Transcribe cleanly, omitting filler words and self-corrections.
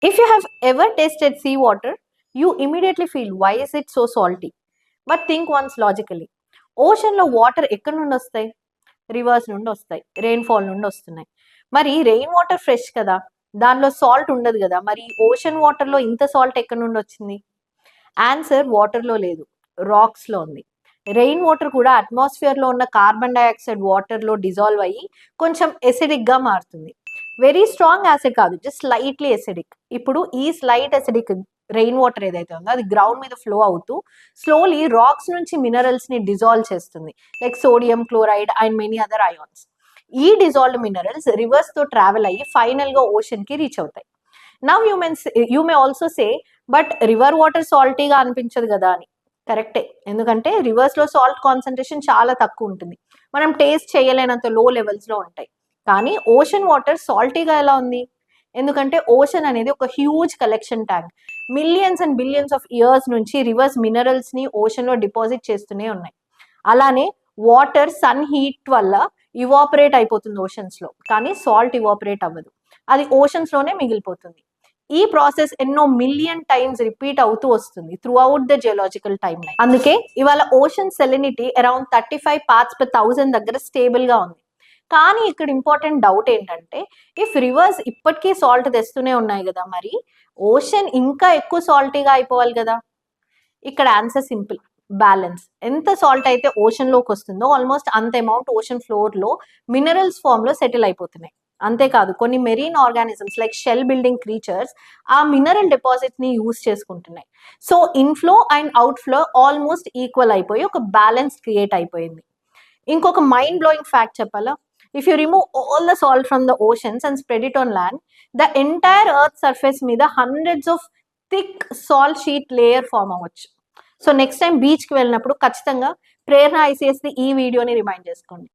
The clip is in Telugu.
If you have ever tasted seawater, you immediately feel why is it so salty? But think once logically. ఓషన్లో వాటర్ ఎక్కడి నుండి వస్తాయి? రివర్స్ నుండి వస్తాయి, రెయిన్ఫాల్ నుండి వస్తున్నాయి. మరి రెయిన్ వాటర్ ఫ్రెష్ కదా, దానిలో సాల్ట్ ఉండదు కదా, మరి ఓషన్ వాటర్లో ఇంత సాల్ట్ ఎక్కడి నుండి వచ్చింది? ఆన్సర్ వాటర్లో లేదు, రాక్స్లో ఉంది. రెయిన్ వాటర్ కూడా అట్మాస్ఫియర్లో ఉన్న కార్బన్ డైఆక్సైడ్ వాటర్లో డిజాల్వ్ అయ్యి కొంచెం ఎసిడిక్గా మారుతుంది. వెరీ స్ట్రాంగ్ యాసిడ్ కాదు, జస్ట్ స్లైట్లీ ఎసిడిక్. ఇప్పుడు ఈ స్లైట్ ఎసిడిక్ రెయిన్ వాటర్ ఏదైతే ఉందో అది గ్రౌండ్ మీద ఫ్లో అవుతూ స్లోలీ రాక్స్ నుంచి మినరల్స్ ని డిజాల్వ్ చేస్తుంది, like sodium chloride and many other ions. ఈ డిజాల్వ్డ్ మినరల్స్ రివర్స్ తో ట్రావెల్ అయ్యి ఫైనల్ గా ఓషన్ కి రీచ్ అవుతాయి. Now you may also say, but river water సాల్టీగా అనిపించదు కదా అని. కరెక్టే, ఎందుకంటే రివర్స్ లో సాల్ట్ కాన్సన్ట్రేషన్ చాలా తక్కువ ఉంటుంది, మనం టేస్ట్ చేయలేనంత లో లెవెల్స్ లో ఉంటాయి. కానీ ఓషన్ వాటర్ సాల్టీగా ఎలా ఉంది? ఎందుకంటే ఓషన్ అనేది ఒక huge collection tank. Millions and billions of years నుంచి రివర్స్ మినరల్స్ ని ఓషన్ లో డిపాజిట్ చేస్తూనే ఉన్నాయి. అలానే వాటర్ సన్ హీట్ వల్ల ఇవాపరేట్ అయిపోతుంది ఓషన్స్ లో, కానీ సాల్ట్ ఇవాపరేట్ అవ్వదు, అది ఓషన్స్ లోనే మిగిలిపోతుంది. ఈ ప్రాసెస్ ఎన్నో మిలియన్ టైమ్స్ రిపీట్ అవుతూ వస్తుంది through out the geological time line. అందుకే ఇవాళ ocean salinity around 35 parts per 1000 దగ్గర స్టేబుల్ గా ఉంది. కానీ ఇక్కడ ఇంపార్టెంట్ డౌట్ ఏంటంటే, ఇఫ్ రివర్స్ ఇప్పటికీ సాల్ట్ తెస్తూనే ఉన్నాయి కదా, మరి ఓషన్ ఇంకా ఎక్కువ సాల్టీగా అయిపోవాలి కదా. ఇక్కడ ఆన్సర్ సింపుల్, బ్యాలెన్స్. ఎంత సాల్ట్ అయితే ఓషన్ లోకి వస్తుందో ఆల్మోస్ట్ అంత అమౌంట్ ఓషన్ ఫ్లోర్ లో మినరల్స్ ఫామ్ లో సెటిల్ అయిపోతున్నాయి. అంతేకాదు కొన్ని marine organisms like shell building creatures ఆ మినరల్ డిపాజిట్స్ ని యూజ్ చేసుకుంటున్నాయి. So inflow and outflow almost equal అయిపోయి ఒక బ్యాలెన్స్ క్రియేట్ అయిపోయింది. ఇంకొక మైండ్ బ్లోయింగ్ ఫ్యాక్ట్ చెప్పాలా? If you remove all the salt from the oceans and spread it on land, the entire earth surface మీద hundreds of thick salt sheet layer form అవ్వచ్చు. సో నెక్స్ట్ టైం బీచ్కి వెళ్ళినప్పుడు ఖచ్చితంగా ప్రేరణ ఐసీఎస్ది ఈ వీడియోని రిమైండ్ చేసుకోండి.